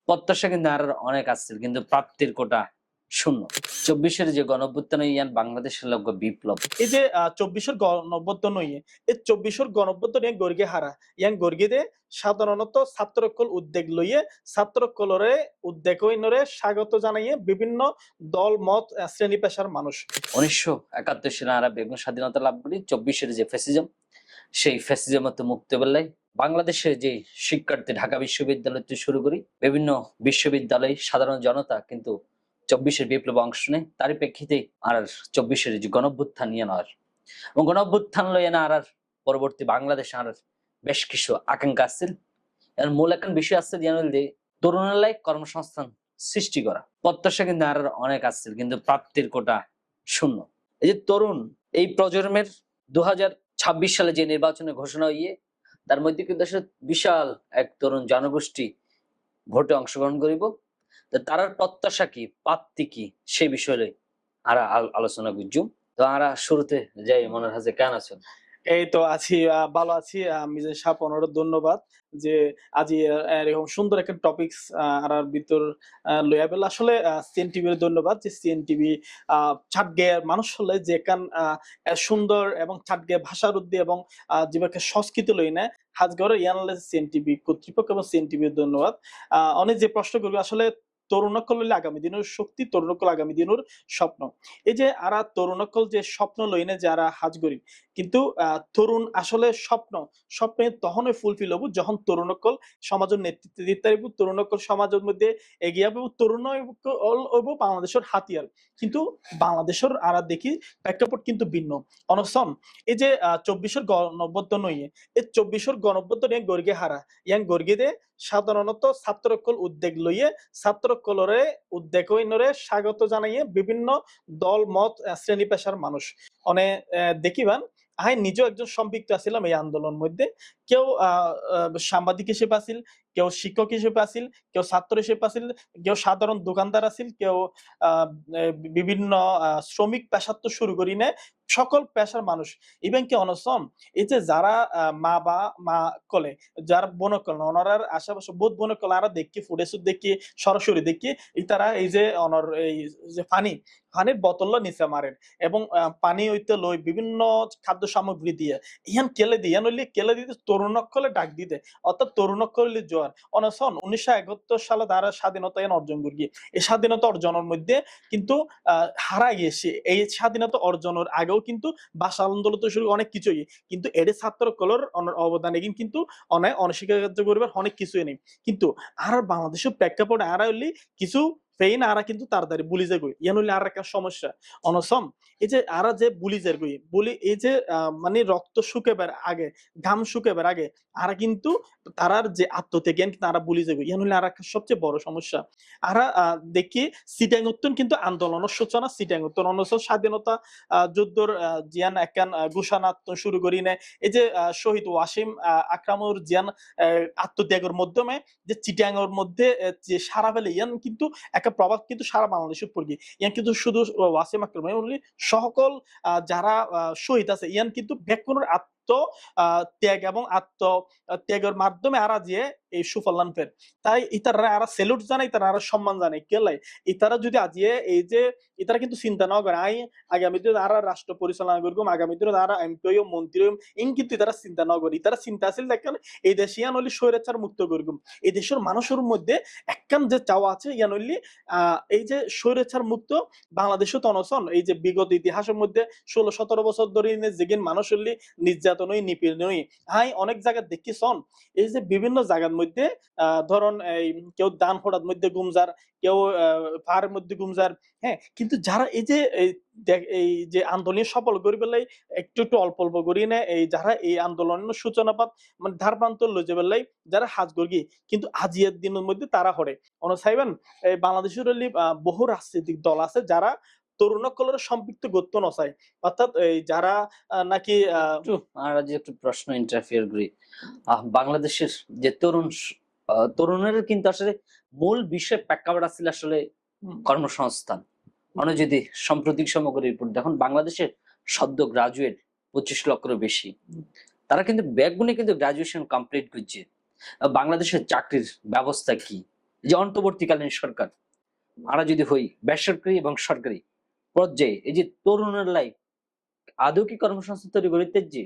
প্রত্যাশা কিন্তু আর অনেক আসছিল, কিন্তু প্রাপ্তির কোটা শূন্য। ২৪-এর যে গণঅভ্যুত্থান ইয়ান বাংলাদেশের লক্ষ্য বিপ্লব। এই যে ২৪-এর গণঅভ্যুত্থান ইয়ে, এই ২৪-এর গণঅভ্যুত্থান গর্গে হারা ইয়ান গর্গিদে সাধারণত ছাত্রকল উদ্যোগ লইয়ে ছাত্রকলরে উদ্যোগ হইনরে স্বাগত জানাইয়ে বিভিন্ন দল মত শ্রেণী পেশার মানুষ ১৯৭১ সালে আমরা বেগম স্বাধীনতা লাভ করি। ২৪-এর যে ফ্যাসিজম, সেই ফ্যাসিজম হতে মুক্তি পেলাই বাংলাদেশের যে শিক্ষার্থী ঢাকা বিশ্ববিদ্যালয় থেকে শুরু করি বিভিন্ন বিশ্ববিদ্যালয় সাধারণ জনতা কিন্তু ২৪-এর বিপ্লবে অংশ নেয়। তারই প্রেক্ষিতে আর ২৪-এর যে গণঅভ্যুত্থান নিয়ে নেওয়ার এবং গণঅভ্যুত্থান লইয়ে না আর পরবর্তী বাংলাদেশে আর বেশ কিছু আকাঙ্ক্ষা আসছিল। এর মূল একটা বিষয় আসছে যে তরুণের কর্মসংস্থান সৃষ্টি করা। প্রত্যাশা কিন্তু আর অনেক আসছিল, কিন্তু প্রাপ্তির কোটা শূন্য। এই যে তরুণ এই প্রজন্মের ২০২৬ সালে যে নির্বাচনে ঘোষণা হইয়ে তার মধ্যে কিন্তু আসলে বিশাল এক তরুণ জনগোষ্ঠী ভোটে অংশগ্রহণ করিব। তারার প্রত্যাশা কি, প্রাপ্তি কি, সে বিষয়ে আরা আলোচনা করছুম। তো আরা শুরুতে যাই মনের হাজে কেন আছেন? এই তো আছি, ভালো আছি। মিজান সাহেব অনেক ধন্যবাদ যে আজি এরকম সুন্দর একটা টপিকস আর ভিতর লইয়া বেলা আসলে সিএনটিভির ধন্যবাদ যে সিএনটিভি ছাটগে মানুষ হলে যে কান সুন্দর এবং ছাটগে ভাষার উদ্দি এবং জীবকে সংস্কৃতি লই না হাজগড় ইয়ানলে সিএনটিভি কর্তৃপক্ষ এবং সিএনটিভির ধন্যবাদ। অনেক যে প্রশ্ন করবে আসলে তরুণকল হইলে আগামী দিনের শক্তি, তরুণকল আগামী দিনের স্বপ্ন। এই যে আরা তরুণকল যে স্বপ্ন লইনে যারা হাজগরি কিন্তু তরুণ আসলে স্বপ্নে তখনই ফুলফিল হবো যখন তরুণকল সমাজের নেতৃত্ব দিতে পারব, তরুণকল সমাজের মধ্যে এগিয়ে যাবো, তরুণ হইব বাংলাদেশের হাতিয়ার। কিন্তু বাংলাদেশের আরা দেখি প্রেক্ষাপট কিন্তু ভিন্ন অনসন। এই যে ২৪-এর গণঅভ্যুত্থান হইয়ে, এই ২৪-এর গণঅভ্যুত্থান গর্গে হারা ইয়ান গর্গিদে সাধারণত ছাত্রকল উদ্যোগ লইয়ে ছাত্রকলরে উদ্যোগ হইনরে স্বাগত জানাইয়ে বিভিন্ন দল মত শ্রেণী পেশার মানুষ অনে দেখিবান। আমি নিজেও একজন সম্পৃক্ত আছিলাম এই আন্দোলন মধ্যে। কেউ সাংবাদিক হিসেবে আছিল, কেউ শিক্ষক হিসেবে আছিল, কেউ ছাত্র হিসেবে আছিল, কেউ সাধারণ দোকানদার আছিল, কেউ বিভিন্ন শ্রমিক পেশার তো শুরু করি না, সকল পেশার মানুষ ইভেন কি অনসন। এই যে যারা মা কলে যারা বনকল অনারার আশেপাশে বোধ বনকল আরা দেখি ফুটেজ দেখি সরাসরি দেখি তারা এই যে অনর এই যে পানির বোতল নিচে মারেন এবং পানি হইতে লই বিভিন্ন খাদ্য সামগ্রী দিয়ে ইহান কেলে দিয়ে ইহান হইলে কেলে দিতে তরুণকলে ডাক দিতে অর্থাৎ তরুণকলে জোয়ার অনসন ১৯৭১ সালে তারা স্বাধীনতা অর্জন করি। এই স্বাধীনতা অর্জনের মধ্যে কিন্তু হারা গিয়েছে। এই স্বাধীনতা অর্জনের আগেও কিন্তু ভাষা আন্দোলন শুরু অনেক কিছুই, কিন্তু এর ছাত্রকলের অবদান কিন্তু অনেক অনস্বীকার্য করিবার অনেক কিছুই নেই। কিন্তু আর বাংলাদেশের প্রেক্ষাপটে আর হইলে কিছু ফেইন আরা কিন্তু তাড়াতাড়ি বুলি যে গই ইয়ান হইলে আর একটা সমস্যা অনসম। এই যে আরা যে বুলি যে গই বলি এই যে মানে রক্ত শুকাবার আগে ঘাম শুকাবার আগে আরা কিন্তু তারার যে আত্মত্যাগ কিন্তু তারা বুলি যে গই ইয়ান হইলে আর একটা সবচেয়ে বড় সমস্যা। আরা দেখি চিটাঙ্গত্তন কিন্তু আন্দোলনের সূচনা চিটাঙ্গত্তন অনসন স্বাধীনতা যুদ্ধর জিয়ান একখান ঘোষণা শুরু করি না। এই যে শহীদ ওয়াসিম আকরামুর জিয়ান আত্মত্যাগের মাধ্যমে যে চিটাঙ্গের মধ্যে যে সারা ফেলে ইয়ান কিন্তু একটা প্রভাব কিন্তু সারা বাংলাদেশের উপর গিয়ে ইয়ান কিন্তু শুধু ওয়াসিম আকরাম সকল যারা শহীদ আছে ইয়ান কিন্তু ব্যাকুণের ত্যাগ এবং ত্যাগের মাধ্যমে আরা যে এই সুফলান ফের তাই ইতারা আরা সেলুট জানাই তারা আরা সম্মান জানাই কেলাই ইতারা যদি আজিয়ে এই যে ইতারা কিন্তু চিন্তা না করে আই আগামীতে আরা রাষ্ট্র পরিচালনা করব আগামীতে আরা এমপি ও মন্ত্রী ইন কিন্তু ইতারা চিন্তা না করে ইতারা চিন্তা আছিল দেখেন এই দেশিয়ান হলি স্বৈরাচার মুক্ত করব। এই দেশের মানুষের মধ্যে একখান যে চাওয়া আছে ইয়ান হইলি এই যে স্বৈরাচার মুক্ত বাংলাদেশও তনসন। এই যে বিগত ইতিহাসের মধ্যে ১৬-১৭ বছর ধরে যেগিন মানুষ হইলি নির্যাতনই নিপীড়নই হাই অনেক জায়গা দেখি সন। এই যে বিভিন্ন জায়গার মধ্যে ধরুন এই কেউ দান ফোড়ার মধ্যে গুমজার, কেউ পাহাড়ের মধ্যে গুমজার, হ্যাঁ কিন্তু যারা এই যে আন্দোলন সফল করি বেলাই একটু অল্প অল্প করি না এই যারা এই আন্দোলনের সূচনাপাত মানে ধার প্রান্ত লজে বেলাই যারা হাজ গর্গি কিন্তু আজিয়ের দিনের মধ্যে তারা হরে চাইবেন। এই বাংলাদেশের বহু রাজনৈতিক দল আছে যারা তরুণকলের সম্পৃক্ত গত্য নচায় অর্থাৎ এই যারা নাকি একটু প্রশ্ন ইন্টারফিয়ার করি। বাংলাদেশের যে তরুণের কিন্তু আসলে মূল বিষয় প্রেক্ষাপট ছিল আসলে কর্মসংস্থান। মানে যদি সাম্প্রতিক সমগ্র রিপোর্ট দেখুন বাংলাদেশের সদ্য গ্রাজুয়েট ২৫ লক্ষের বেশি, তারা কিন্তু ব্যাকগুনে কিন্তু গ্রাজুয়েশন কমপ্লিট করছে। বাংলাদেশের চাকরির ব্যবস্থা কি, যে অন্তর্বর্তীকালীন সরকার আমরা যদি হই বেসরকারি এবং সরকারি পর্যায়ে এই যে তরুণের লাইফ আদৌ কি কর্মসংস্থান তৈরি করিতে যে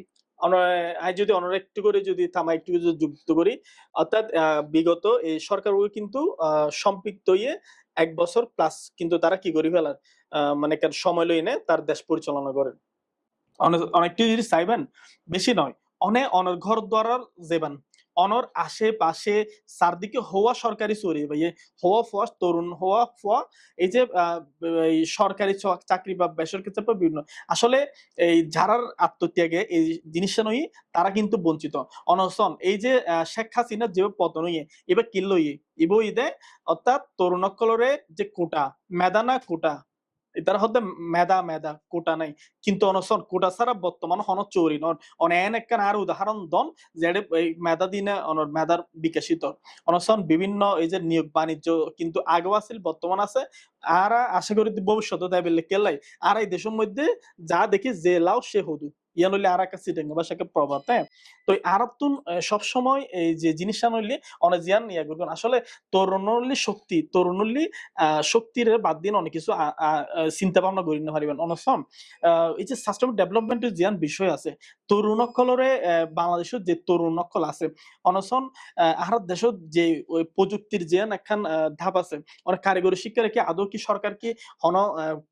আমি যদি অন্য একটু করে যদি থামা একটু যদি যুক্ত করি, অর্থাৎ বিগত এই সরকারগুলো কিন্তু সম্পৃক্ত হয়ে ১ বছর প্লাস কিন্তু তারা কি করে ফেলার মানে একটা সময় লইয়ে নে তার দেশ পরিচালনা করেন। অনেকটি যদি চাইবেন বেশি নয়, অনর ঘর দ্বারার যেবান অনর আশেপাশে চারদিকে হওয়া সরকারি চুরি ভাইয়ে হওয়া ফোয়া তরুণ হওয়া ফোয়া এই যে এই সরকারি চাকরি বা বেসরকারি চাকরি বা বিভিন্ন আসলে এই যারার আত্মত্যাগে এই জিনিসটা নই তারা কিন্তু বঞ্চিত অনসন এই যে শেখ হাসিনা যে পতন হইয়ে এবার কিল্লো ইবো ইদে অর্থাৎ তরুণকলরে যে কোটা মেদানা কোটা তারা হতে মেধা কোটা নাই কিন্তু অনসন কোটা ছাড়া বর্তমান হন চৌরি নন অনেক একখান আর উদাহরণ দন যেটা এই মেধা দিনে অনর মেধার বিকশিত অনসন বিভিন্ন এই যে নিয়োগ বাণিজ্য কিন্তু আগেও আছিল বর্তমান আছে আর আশা করি ভবিষ্যতে দেয় বললে কেলাই আর এই দেশের মধ্যে যা দেখি যে লাও সে হদু ইয়ান হইলে আর একটা সিটেঙ্গ বা সেকে প্রভাব হ্যাঁ তো আরাতুন সবসময় এই যে জিনিসটা নইলে অনেক জিয়ান ইয়া করবেন আসলে তরুণলি শক্তি তরুণলি শক্তির বাদ দিন অনেক কিছু চিন্তা ভাবনা করি না পারিবেন অনসম এই যে সাস্টেনেবল ডেভেলপমেন্টের জিয়ান বিষয় আছে তরুণ অকলরে বাংলাদেশের যে তরুণ অকল আছে অনসন আর দেশের যে ওই প্রযুক্তির জিয়ান একখান ধাপ আছে অনেক কারিগরি শিক্ষা রেখে আদৌ কি সরকার কি হন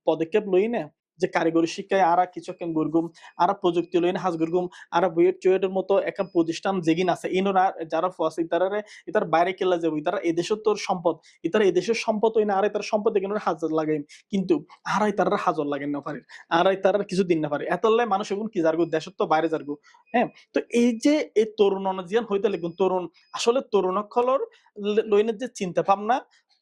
পদক্ষেপ লই না যে কারিগরি শিক্ষায় আর কিছু একটা গুরগুম আর প্রযুক্তি লইন হাজ গুরগুম আর বুয়েট চুয়েটের মতো একটা প্রতিষ্ঠান যেগিন আছে ইনোরা যারা ফস ইতারে ইতার বাইরে কেলা যাবো ইতারা এদেশের তোর সম্পদ ইতারা এদেশের সম্পদ হই না আর তার সম্পদ এখানে হাজার লাগাই কিন্তু আর তারা হাজার লাগেন না পারে আর তারা কিছু দিন না পারে এতলাই মানুষ এখন কি যারগো দেশের তো বাইরে যারগো হ্যাঁ তো এই যে এই তরুণ অনজিয়ান হইতে লিখুন তরুণ আসলে তরুণ খলর লইনের যে চিন্তা ভাবনা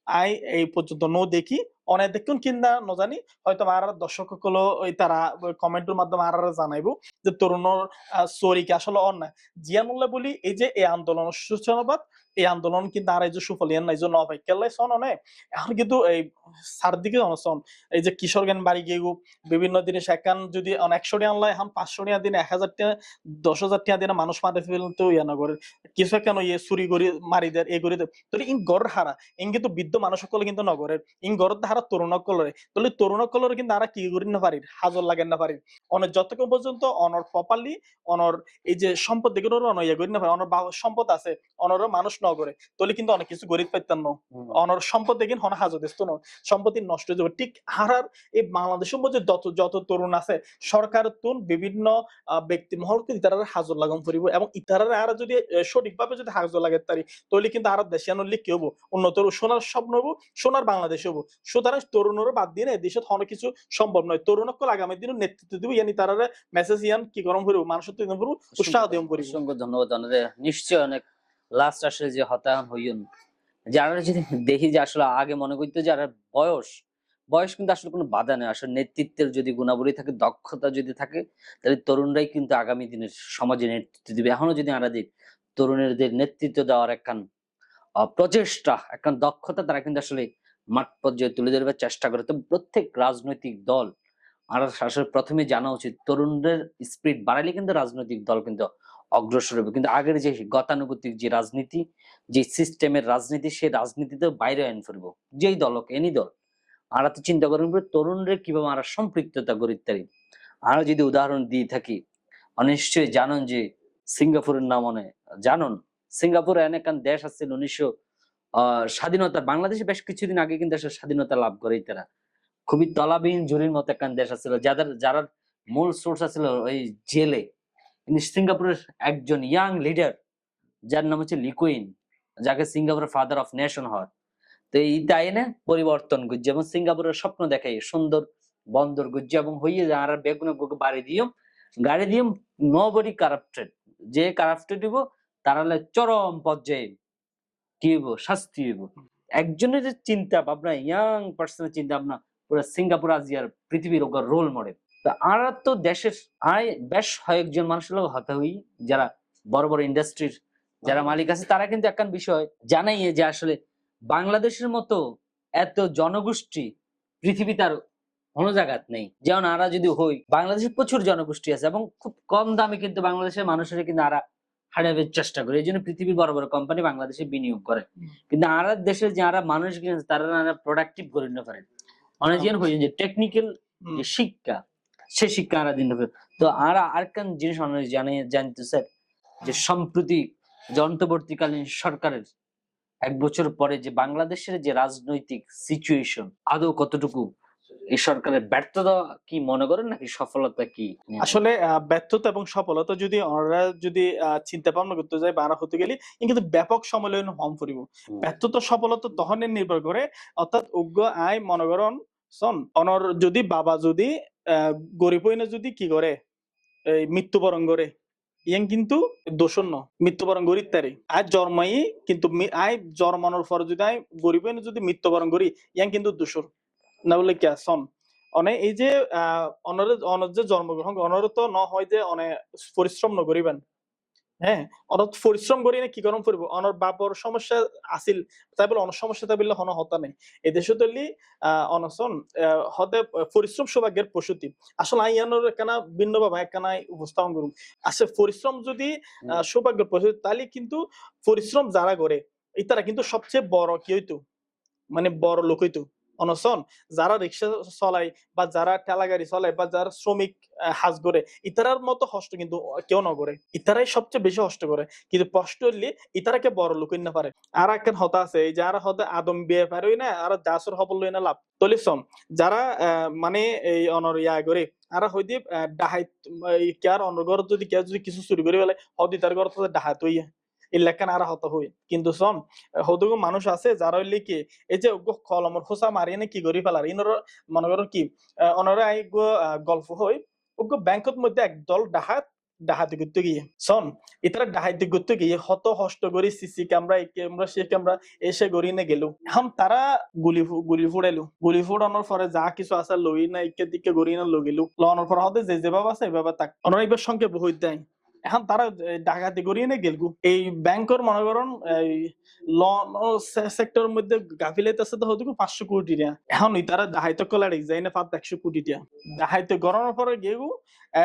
আই এই পর্যন্ত নো দেখি অনেক দেখুন কিনা নজানি হয়তো আর দর্শক গুলো ওই তারা কমেন্টের মাধ্যমে আর জানাইবো যে তরুণর চোরিকে আসলে অন্যায় জিয়ানুল্লাহ বলি এই যে এই আন্দোলন সূচনাবাদ এই আন্দোলন কিন্তু আর এই যে সুফল ইয়ান নাই যে নভাইকেল্লাই সন অনে এখন কিন্তু এই সারদিকে অনসন এই যে কিশোরগঞ্জ বাড়ি গিয়ে বিভিন্ন জিনিস একান যদি 100 টাকা আনলাই এখন 500 টাকা দিনে 1000 টাকা 10,000 টাকা দিনে মানুষ মারে ফেলতে ইয়া না করে কিছু কেন ইয়ে চুরি করে মারি দেয় এই করে দেয় তাহলে ইন গড় হারা ইন কিন্তু বৃদ্ধ মানুষ সকলে কিন্তু নগরের ইন গড় হারা তরুণ কলরে তাহলে তরুণ কলরে কিন্তু আর কি করি না পারি হাজর লাগেন না পারি অনেক যতক্ষণ পর্যন্ত অনর প্রপারলি অনর এই যে সম্পদ দেখে ইয়া করি না পারি অনর সম্পদ আছে অনর মানুষ নগরে তাহলে কিন্তু অনেক কিছু গরিব পাইতাম না অনর সম্পদ দেখেন হন হাজর দিত না সম্পত্তি নষ্ট হয়ে যাবে ঠিক হারার এই বাংলাদেশের মধ্যে যত যত তরুণ আছে সরকার তুন বিভিন্ন ব্যক্তি মহলকে ইতারা হাজর লাগাম করিব এবং ইতারা আর যদি সঠিকভাবে যদি হাজর লাগে তারি তাহলে কিন্তু আর দেশিয়ানলি কি হবো উন্নত সোনার স্বপ্ন হবো সোনার বাংলাদেশ হবো সুতরাং তরুণেরও বাদ দিয়ে দেশে অনেক কিছু সম্ভব নয় তরুণকল আগামী দিনে নেতৃত্ব দিব ইয়ানি তারা মেসেজ ইয়ান কি গরম করবো মানুষের তো করবো উৎসাহ দিম করি অসংখ্য ধন্যবাদ আপনাদের নিশ্চয় অনেক লাস্ট আসলে যে হতাহন হইন যারা যদি দেখি যে আসলে আগে মনে করতো যে আর বয়স কিন্তু আসলে কোনো বাধা নেই আসলে নেতৃত্বের যদি গুণাবলী থাকে দক্ষতা যদি থাকে তাহলে তরুণরাই কিন্তু আগামী দিনের সমাজে নেতৃত্ব দিবে এখনো যদি আমরা দেখি তরুণেরদের নেতৃত্ব দেওয়ার একখান প্রচেষ্টা একখান দক্ষতা তারা কিন্তু আসলে মাঠ পর্যায়ে তুলে ধরবার চেষ্টা করে তো প্রত্যেক রাজনৈতিক দল আর আসলে প্রথমে জানা উচিত তরুণদের স্পিরিট বাড়ালে কিন্তু রাজনৈতিক দল কিন্তু অগ্রসর হবে কিন্তু আগের যে গতানুগতিক যে রাজনীতি যে সিস্টেমের রাজনীতি সেই রাজনীতিতে বাইরে আইন ফিরব যেই দল হোক এনি দল আর তো চিন্তা করেন তরুণদের কিভাবে আমরা সম্পৃক্ততা করি ইত্যাদি আরো যদি উদাহরণ দিয়ে থাকি নিশ্চয়ই জানেন যে সিঙ্গাপুরের নাম জানুন সিঙ্গাপুর এমন একখান দেশ আছে 1900 স্বাধীনতা বাংলাদেশে বেশ কিছুদিন আগে কিন্তু স্বাধীনতা লাভ করে তারা খুবই তলাবিহীন ঝুড়ির মতো একখান দেশ আছিল যারা মূল সোর্স আছিল ওই জেলে কিন্তু সিঙ্গাপুরের একজন ইয়াং লিডার যার নাম হচ্ছে লিকুইন যাকে সিঙ্গাপুরের ফাদার অফ নেশন হয় তো এই তাইনে পরিবর্তন করছে এবং সিঙ্গাপুরের স্বপ্ন দেখাই সুন্দর বন্দর করছে এবং হইয়ে যায় আর বেগুনে বাড়ি দিও গাড়ি দিও নোবডি কারাপ্টেড যে কারাপ্টেড দিব তারা চরম পর্যায়ে কি হইব শাস্তি হইব একজনের যে চিন্তা ভাবনা ইয়াং পার্সনের চিন্তা ভাবনা পুরো সিঙ্গাপুর আজিয়ার পৃথিবীর রোল মডেল তা আর তো দেশের আয় বেশ কয়েকজন মানুষের লোক হতে হই যারা বড় বড় ইন্ডাস্ট্রির যারা মালিক আছে তারা কিন্তু একখান বিষয় জানাই যে আসলে বাংলাদেশের মতো এত জনগোষ্ঠী পৃথিবীতে আর কোনো জায়গাত নেই যেমন আরা যদি হই বাংলাদেশে প্রচুর জনগোষ্ঠী আছে এবং খুব কম দামে কিন্তু বাংলাদেশের মানুষের কিন্তু আরা হারাবার চেষ্টা করে। এই জন্য পৃথিবীর বড় বড় কোম্পানি বাংলাদেশে বিনিয়োগ করে। হুম। কিন্তু আর দেশের যারা মানুষ কিনেছে তারা প্রোডাক্টিভ করে নিতে পারে। অনেক জন হয়ে যে টেকনিক্যাল যে শিক্ষা সে শিক্ষা আরা দিন তো আরেকখান জিনিস অনেক জানতে স্যার যে সম্প্রতি যে অন্তর্বর্তীকালীন সরকারের ১ বছর পরে যে বাংলাদেশের যে রাজনৈতিক সিচুয়েশন আদৌ কতটুকু এই সরকারের ব্যর্থতা কি মনে করেন নাকি সফলতা কি? আসলে ব্যর্থতা এবং সফলতা যদি ওনারা যদি চিন্তা ভাবনা করতে যায় বা হতে গেলে কিন্তু ব্যাপক সমালোচন হম করিব। ব্যর্থতা সফলতা তখনই নির্ভর করে অর্থাৎ উগ্র আয় মনে করেন শোন অনর যদি বাবা যদি গরিব হইনা যদি কি করে এই মৃত্যুবরণ করে ইয়াং কিন্তু দোষণ ন মৃত্যুবরণ করি তারি আজ জন্মাই কিন্তু আয় জন্মানোর পর যদি আয় গরিব হইনা যদি মৃত্যুবরণ করি ইয়াং কিন্তু দোষর না বলে কে শোন অনে এই যে অনর যে জন্মগ্রহণ অনর তো ন হয় যে অনেক পরিশ্রম ন করিবেন হ্যাঁ অনত পরিশ্রম করি না কি গরম করবো অনর বাপর সমস্যা আসিল তাই বলে অনেক সমস্যা তাই বললে হন হতা নেই এই দেশে তলি অনশন হতে পরিশ্রম সৌভাগ্যের প্রসূতি আসলে আইয়ানোর একখানা ভিন্ন ভাবে একখানা উপস্থাপন করুন আসলে পরিশ্রম যদি সৌভাগ্যের প্রসূতি তাহলে কিন্তু পরিশ্রম যারা করে তারা কিন্তু সবচেয়ে বড় কি হইতো মানে বড় লোক হইতো অনশন যারা রিক্সা চলায় বা যারা ঠেলা গাড়ি চলায় বা যারা শ্রমিক হাজ করে ইতারার মতো কষ্ট কিন্তু কেউ না করে ইতারাই সবচেয়ে বেশি কষ্ট করে কিন্তু কষ্ট হইলে ইতারাকে বড় লোক না পারে আর একখান হতা আছে এই যারা হতে আদম বিয়ে পারই না আর দাসর হবল লই না লাভ তলিসম যারা মানে এই অনর ইয়া করে আর হইতে ডাহাই কেয়ার অনর্গর যদি কেউ যদি কিছু চুরি করে ফেলে হদি তার ঘর ডাহাত হইয়া ইলেকান আর হত হই কিন্তু সন হদুগো মানুষ আছে যারা হইলে কি এই যে কলমর খোসা মারি না কি করি ফেলার ইনর মনে করো কি অনরা আই গল্প হই ওগো ব্যাংকত মধ্যে একদল ডাহাতি করতে গিয়ে সন ইতারা ডাহাতি করতে গিয়ে হত হষ্ট করি সিসি ক্যামেরা এই ক্যামেরা সে ক্যামেরা এসে গড়ি না গেল এখন তারা গুলি ফুড়াইলো গুলি ফুড়ানোর পরে যা কিছু আছে লই না ইকে দিকে গড়ি না লগিল লওয়ানোর পর হতে যে যেভাবে আছে এভাবে তাক অনরা এবার সংখ্যা বহুত দেয় এখন তারা ডাকাতি করিয়ে নে গেলগু এই ব্যাংকের মনে করেন এই লন সেক্টর মধ্যে গাফিলাইতে আছে তো হয়তো 500 কোটি টাকা এখন তারা দাহাইতে কলার যাই না 100 কোটি টাকা দাহাইতে গড়ানোর পরে গেগু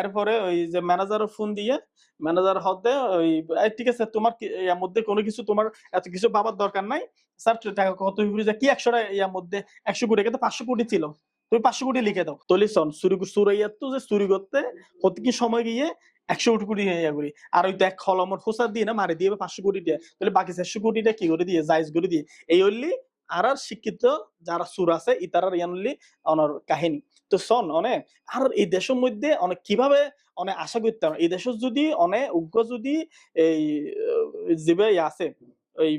এরপরে ওই যে ম্যানেজারের ফোন দিয়ে ম্যানেজার হতে ওই ঠিক আছে তোমার এর মধ্যে কোনো কিছু তোমার এত কিছু বাবার দরকার নাই স্যার টাকা কত কি 100 টাকা এর মধ্যে 100 কোটি কিন্তু 500 কোটি ছিল তুমি 500 কোটি লিখে দাও তলিসন সুরাইয়া তো যে চুরি করতে কত কি সময় গিয়ে 100 কোটি ইয়া করি আর ওই তো এক খলমর খোসা দিয়ে না মারি দিয়ে 500 কোটি দিয়ে তাহলে বাকি 400 কোটিটা কি করে দিয়ে জায়েজ করে দিয়ে এই হইলি আর শিক্ষিত যারা সুর আছে ইতারার ইয়ানলি অনর কাহিনী তো সন অনেক আর এই দেশের মধ্যে অনেক কিভাবে অনেক আশা করতে এই দেশের যদি অনেক উগ্র যদি এই জিবে আছে ওই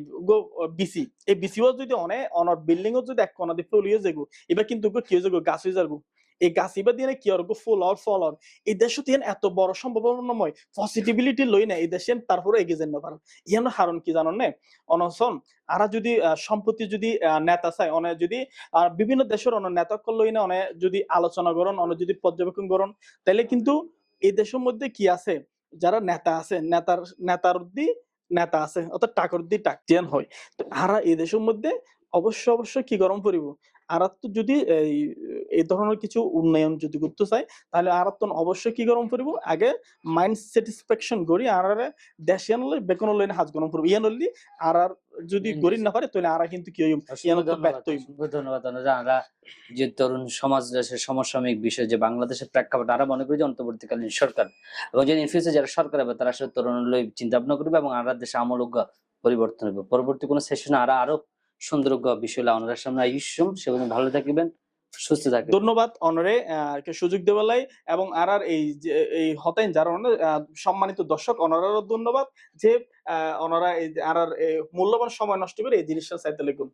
বিসি এই বিসিও যদি অনেক অনর বিল্ডিং ও যদি এক কোনা দিয়ে ফলিয়ে যাবো এবার কিন্তু কি হয়ে যাবো গাছ হয়ে যাবো এই গাছ এবার দিয়ে কি আর ফুল আর ফল আর এই দেশ এত বড় সম্ভাবনাময় পসিটিভিলিটি লই না এই দেশে তারপরে এগিয়ে যেতে পারেন ইয়ানো হারণ কি জানো না অনশন আরা যদি সম্পত্তি যদি নেতা চাই অনেক যদি বিভিন্ন দেশের অনেক নেতা লই না অনেক যদি আলোচনা করেন অনেক যদি পর্যবেক্ষণ করেন তাহলে কিন্তু এই দেশের মধ্যে কি আছে যারা নেতা আছে নেতার নেতা আছে অর্থাৎ টাকার দিয়ে টাকটিয়ান হয় তো আরা এই দেশের মধ্যে অবশ্যই কি গরম পড়িব আর তো যদি এই ধরনের কিছু উন্নয়ন যদি করতে চাই তাহলে আর তো অবশ্যই কি গরম পড়িব আগে মাইন্ড স্যাটিসফ্যাকশন করি আর দেশিয়ান লই বেকন লই হাজ গরম পড়িব ইয়ান লই আর যদি গরি না পারে তাহলে আর কিন্তু কি হইব ইয়ান তো ব্যর্থ হইব ধন্যবাদ আমরা যে তরুণ সমাজ দেশের সমসাময়িক বিষয় যে বাংলাদেশের প্রেক্ষাপট আরো মনে করি যে অন্তর্বর্তীকালীন সরকার এবং যে ইন ফিউচার যারা সরকার হবে তারা আসলে তরুণ লই চিন্তা ভাবনা করবে এবং আর দেশে আমূলক পরিবর্তন হবে পরবর্তী কোনো সেশনে আরো সুন্দর বিষয় অনারের সামনে আইসুম সেগুলো ভালো থাকবেন সুস্থ থাকবেন ধন্যবাদ অনরে সুযোগ দেওয়ালাই এবং আর এই হতেন যারা সম্মানিত দর্শক অনারারও ধন্যবাদ যে ওনারা আর মূল্যবান সময় নষ্ট করে এই জিনিসটা চাইতে লিখুন